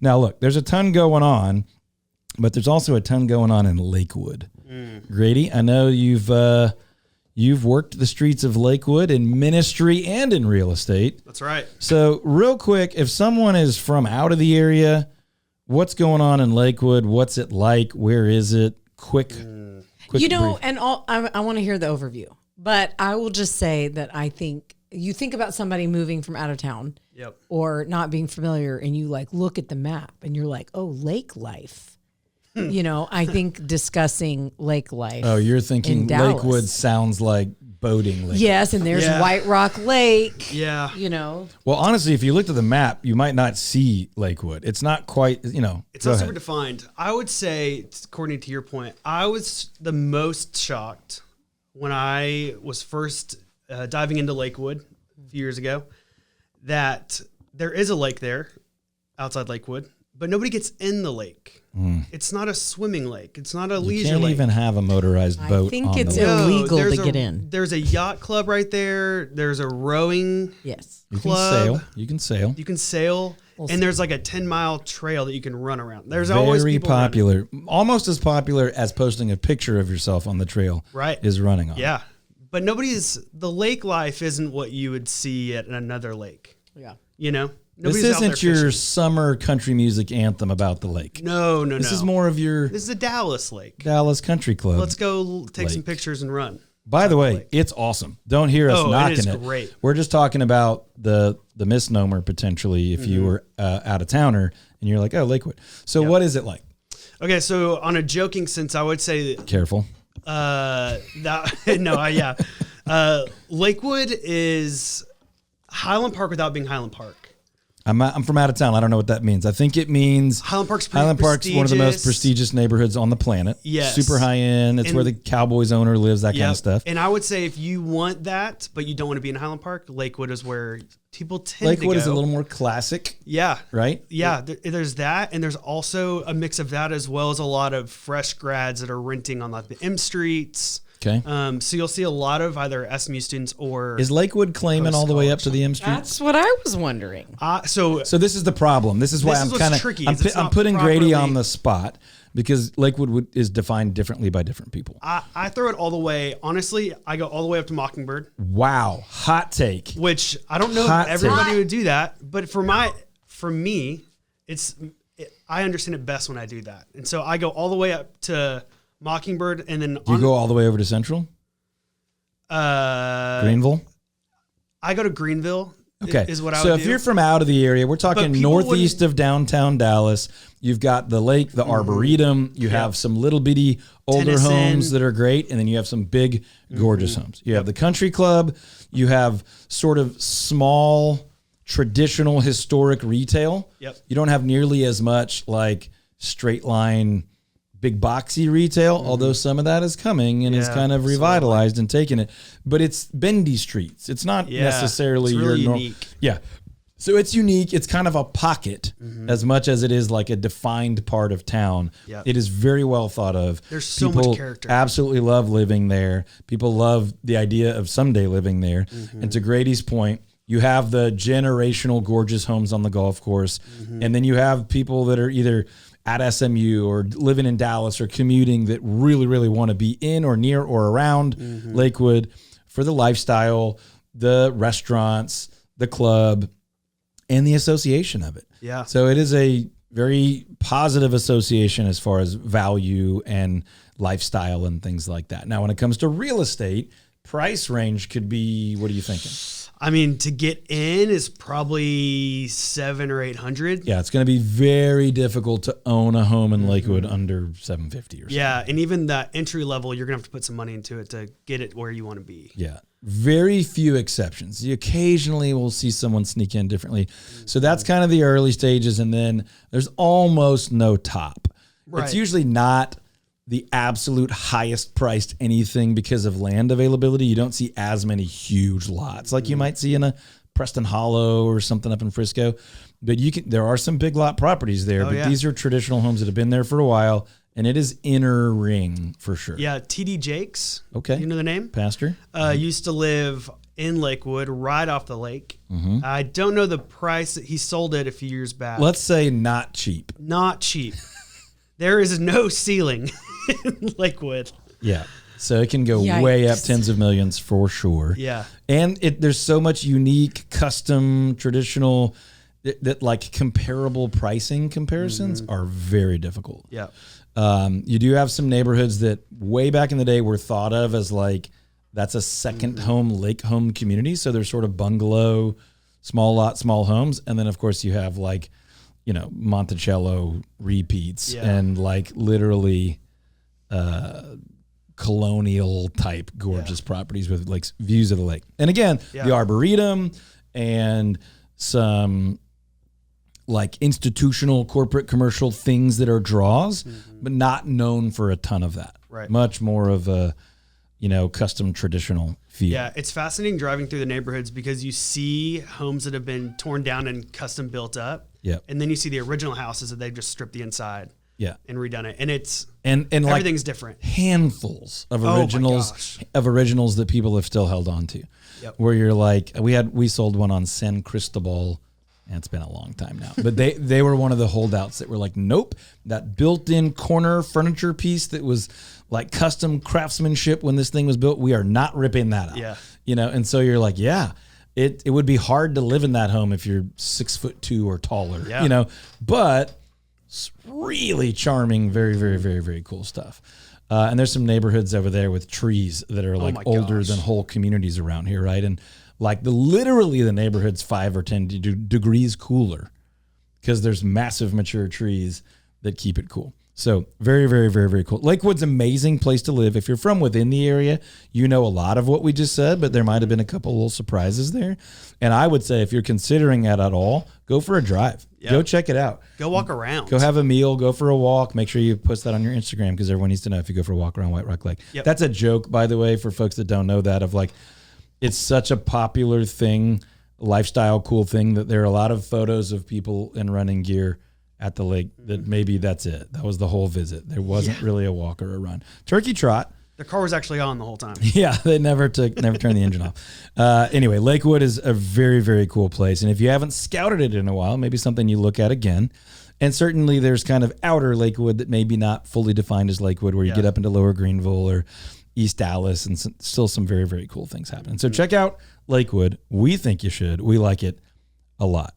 Now, look, there's a ton going on, but there's also a ton going on in Lakewood. Grady, I know you've worked the streets of Lakewood in ministry and in real estate. That's right. So real quick, if someone is from out of the area, what's going on in Lakewood? What's it like? Where is it? Quick brief. And I want to hear the overview, but I will just say that I think you think about somebody moving from out of town or not being familiar, and you like look at the map and you're like, oh, lake life. I think discussing lake life. Oh, you're thinking Lakewood sounds like boating lake. Yes, and there's White Rock Lake. Yeah. Well, honestly, if you looked at the map, you might not see Lakewood. It's not quite, It's not super defined. I would say, according to your point, I was the most shocked when I was first diving into Lakewood a few years ago that there is a lake there outside Lakewood, but nobody gets in the lake. It's not a swimming lake. It's not a leisure lake. You can't even have a motorized boat. I think it's illegal to get in. There's a yacht club right there. There's a rowing club. You can sail. You can sail. And there's like a 10-mile trail that you can run around. There's very always people popular. running. Almost as popular as posting a picture of yourself on the trail is running on. Yeah. But the lake life isn't what you would see at another lake. Yeah. Nobody's this out there isn't your fishing. summer country music anthem about the lake. No. This is more of your This is a Dallas lake. Dallas Country Club. Let's go take some pictures and run. By the way, it's awesome. Don't hear us knocking it. It is great. We're just talking about the misnomer potentially if you were out of towner and you're like, oh, Lakewood. So what is it like? Okay, so on a joking sense, I would say Careful. Lakewood is Highland Park without being Highland Park. I'm from out of town. I don't know what that means. I think it means Highland Park's one of the most prestigious neighborhoods on the planet. Yes. Super high end. It's where the Cowboys owner lives, that kind of stuff. And I would say if you want that, but you don't want to be in Highland Park, Lakewood is where people tend to go. Lakewood is a little more classic. Yeah. Right? Yeah. There's that. And there's also a mix of that as well as a lot of fresh grads that are renting on like the M streets. Okay. So you'll see a lot of either SMU students or... Is Lakewood claiming all the way up to the M Street? That's what I was wondering. So this is the problem. This is why I'm kind of... I'm putting Grady on the spot because Lakewood is defined differently by different people. I throw it all the way. Honestly, I go all the way up to Mockingbird. Wow. Hot take. Which I don't know if everybody would do that, but for me, I understand it best when I do that. And so I go all the way up to Mockingbird, and then do you go all the way over to Central? Greenville? I go to Greenville. Okay. Is what I would do. So if you're from out of the area, we're talking northeast of downtown Dallas. You've got the lake, the Arboretum. You have some little bitty older homes that are great, and then you have some big, gorgeous homes. You have the country club. You have sort of small, traditional, historic retail. Yep. You don't have nearly as much like straight line, big boxy retail, although some of that is coming and is kind of revitalized and taken it. But it's bendy streets. It's not necessarily it's really your unique. Yeah. So it's unique. It's kind of a pocket as much as it is like a defined part of town. Yep. It is very well thought of. There's so People much character. Absolutely love living there. People love the idea of someday living there. And to Grady's point, you have the generational gorgeous homes on the golf course. And then you have people that are either at SMU or living in Dallas or commuting that really, really want to be in or near or around Lakewood for the lifestyle, the restaurants, the club, and the association of it. Yeah. So it is a very positive association as far as value and lifestyle and things like that. Now, when it comes to real estate, price range could be, what are you thinking? I mean, to get in is probably $700 or $800. Yeah, it's going to be very difficult to own a home in Lakewood under $750 or something. Yeah, and even that entry level, you're going to have to put some money into it to get it where you want to be. Yeah, very few exceptions. You occasionally will see someone sneak in differently. So that's kind of the early stages, and then there's almost no top. Right. It's usually not the absolute highest priced anything because of land availability. You don't see as many huge lots like you might see in a Preston Hollow or something up in Frisco. But there are some big lot properties there, but these are traditional homes that have been there for a while, and it is inner ring for sure. Yeah, TD Jakes. Okay. You know the name? Pastor? Used to live in Lakewood, right off the lake. I don't know the price. He sold it a few years back. Let's say not cheap. Not cheap. There is no ceiling in Lakewood. Yeah. So it can go Yikes. way up tens of millions for sure. Yeah. And there's so much unique, custom, traditional that like comparable pricing comparisons are very difficult. Yeah. You do have some neighborhoods that way back in the day were thought of as like, that's a second home, lake home community. So they're sort of bungalow, small lot, small homes. And then of course you have like, you know, Monticello repeats and like literally colonial type gorgeous properties with like views of the lake. And again, the Arboretum and some like institutional, corporate, commercial things that are draws, but not known for a ton of that. Right. Much more of a, you know, custom traditional feel. Yeah, it's fascinating driving through the neighborhoods because you see homes that have been torn down and custom built up. Yeah. And then you see the original houses that they've just stripped the inside. Yeah. And redone it. And it's and everything's like different. Handfuls of Oh my originals gosh. that people have still held on to. Yep. Where you're like, we sold one on San Cristobal, and it's been a long time now. But they were one of the holdouts that were like, nope, that built-in corner furniture piece that was like custom craftsmanship when this thing was built, we are not ripping that out. Yeah. You know, and so you're like, yeah, it would be hard to live in that home if you're 6'2" or taller. Yeah. You know, but it's really charming, very, very, very, very cool stuff. And there's some neighborhoods over there with trees that are like older gosh. than whole communities around here, right? And like literally the neighborhood's 5 or 10 degrees cooler because there's massive mature trees that keep it cool. So very, very, very, very cool. Lakewood's an amazing place to live. If you're from within the area, you know a lot of what we just said, but there might have been a couple little surprises there. And I would say if you're considering it at all, go for a drive. Yeah. Go check it out. Go walk around. Go have a meal. Go for a walk. Make sure you post that on your Instagram because everyone needs to know if you go for a walk around White Rock Lake. Yep. That's a joke, by the way, for folks that don't know that, of like, it's such a popular thing, lifestyle, cool thing that there are a lot of photos of people in running gear at the lake that maybe that's it. That was the whole visit. There wasn't really a walk or a run. Turkey trot. The car was actually on the whole time. Yeah, they never turned the engine off. Anyway, Lakewood is a very, very cool place. And if you haven't scouted it in a while, maybe something you look at again. And certainly there's kind of outer Lakewood that maybe not fully defined as Lakewood, where you get up into Lower Greenville or East Dallas, and still some very, very cool things happen. So check out Lakewood. We think you should. We like it a lot.